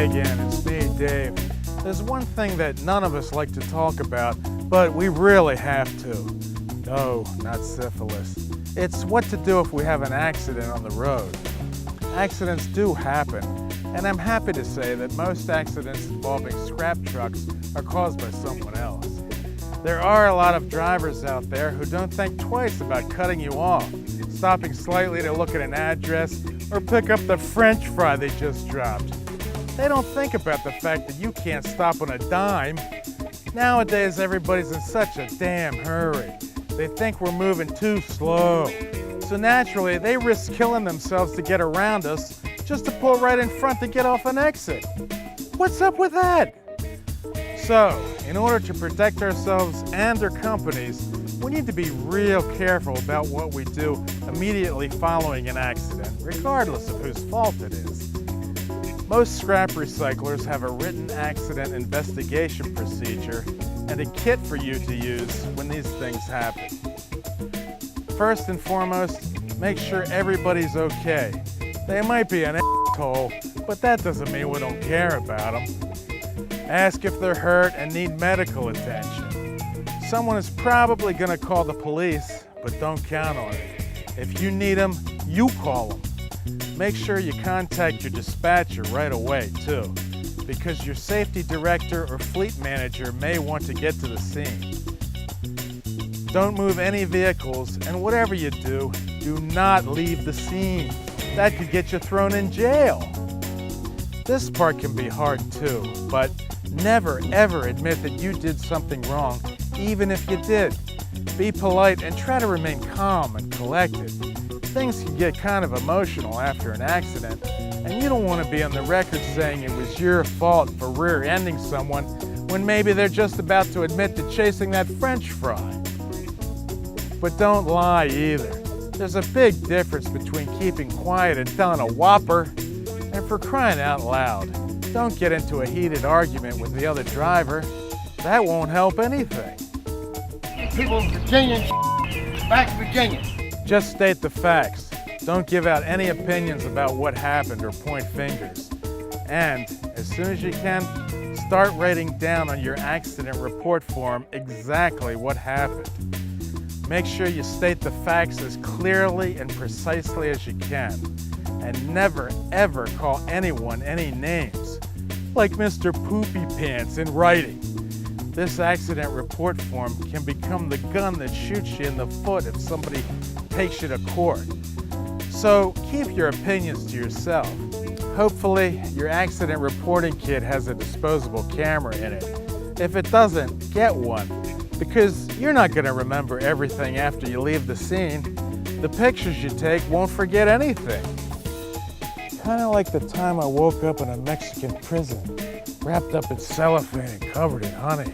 Hey again, it's me, Dave. There's one thing that none of us like to talk about, but we really have to. No, not syphilis. It's what to do if we have an accident on the road. Accidents do happen, and I'm happy to say that most accidents involving scrap trucks are caused by someone else. There are a lot of drivers out there who don't think twice about cutting you off, stopping slightly to look at an address, or pick up the French fry they just dropped. They don't think about the fact that you can't stop on a dime. Nowadays, everybody's in such a damn hurry. They think we're moving too slow. So naturally, they risk killing themselves to get around us just to pull right in front to get off an exit. What's up with that? So, in order to protect ourselves and our companies, we need to be real careful about what we do immediately following an accident, regardless of whose fault it is. Most scrap recyclers have a written accident investigation procedure and a kit for you to use when these things happen. First and foremost, make sure everybody's okay. They might be an asshole, but that doesn't mean we don't care about them. Ask if they're hurt and need medical attention. Someone is probably going to call the police, but don't count on it. If you need them, you call them. Make sure you contact your dispatcher right away, too, because your safety director or fleet manager may want to get to the scene. Don't move any vehicles, and whatever you do not leave the scene. That could get you thrown in jail. This part can be hard, too, but never, ever admit that you did something wrong, even if you did. Be polite and try to remain calm and collected. Things can get kind of emotional after an accident, and you don't want to be on the record saying it was your fault for rear-ending someone when maybe they're just about to admit to chasing that French fry. But don't lie either. There's a big difference between keeping quiet and telling a whopper, and for crying out loud, don't get into a heated argument with the other driver. That won't help anything. People in Virginia, back to Virginia. Just state the facts. Don't give out any opinions about what happened or point fingers. And as soon as you can, start writing down on your accident report form exactly what happened. Make sure you state the facts as clearly and precisely as you can. And never, ever call anyone any names, like Mr. Poopy Pants in writing. This accident report form can become the gun that shoots you in the foot if somebody takes you to court. So keep your opinions to yourself. Hopefully, your accident reporting kit has a disposable camera in it. If it doesn't, get one, because you're not going to remember everything after you leave the scene. The pictures you take won't forget anything. Kind of like the time I woke up in a Mexican prison, wrapped up in cellophane and covered in honey.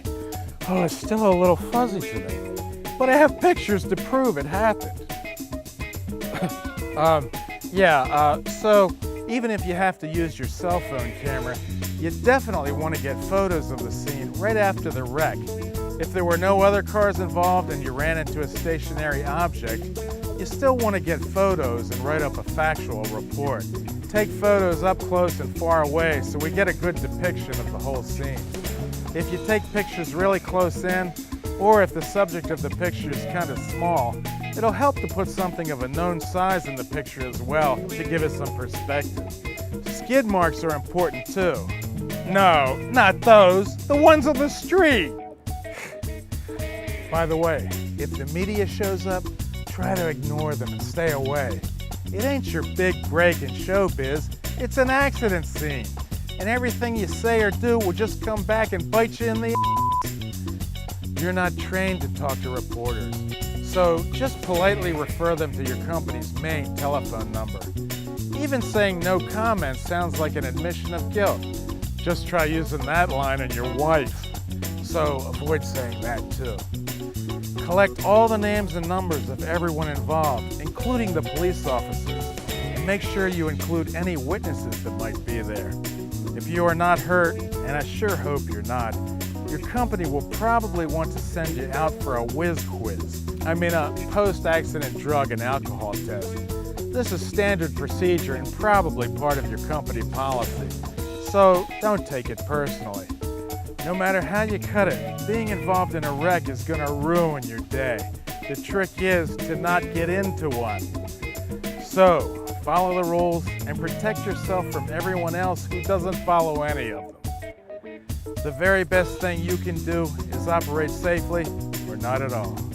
Oh, it's still a little fuzzy to me, but I have pictures to prove it happened. So even if you have to use your cell phone camera, you definitely want to get photos of the scene right after the wreck. If there were no other cars involved and you ran into a stationary object, you still want to get photos and write up a factual report. Take photos up close and far away so we get a good depiction of the whole scene. If you take pictures really close in, or if the subject of the picture is kind of small, it'll help to put something of a known size in the picture as well to give it some perspective. Skid marks are important too. No, not those, the ones on the street. By the way, if the media shows up, try to ignore them and stay away. It ain't your big break in showbiz, it's an accident scene. And everything you say or do will just come back and bite you in the ass. You're not trained to talk to reporters, so just politely refer them to your company's main telephone number. Even saying no comment sounds like an admission of guilt. Just try using that line on your wife. So avoid saying that too. Collect all the names and numbers of everyone involved, including the police officers, and make sure you include any witnesses that might be there. If you are not hurt, and I sure hope you're not, your company will probably want to send you out for a whiz quiz. I mean a post-accident drug and alcohol test. This is standard procedure and probably part of your company policy. So don't take it personally. No matter how you cut it, being involved in a wreck is gonna ruin your day. The trick is to not get into one. So, follow the rules and protect yourself from everyone else who doesn't follow any of them. The very best thing you can do is operate safely or not at all.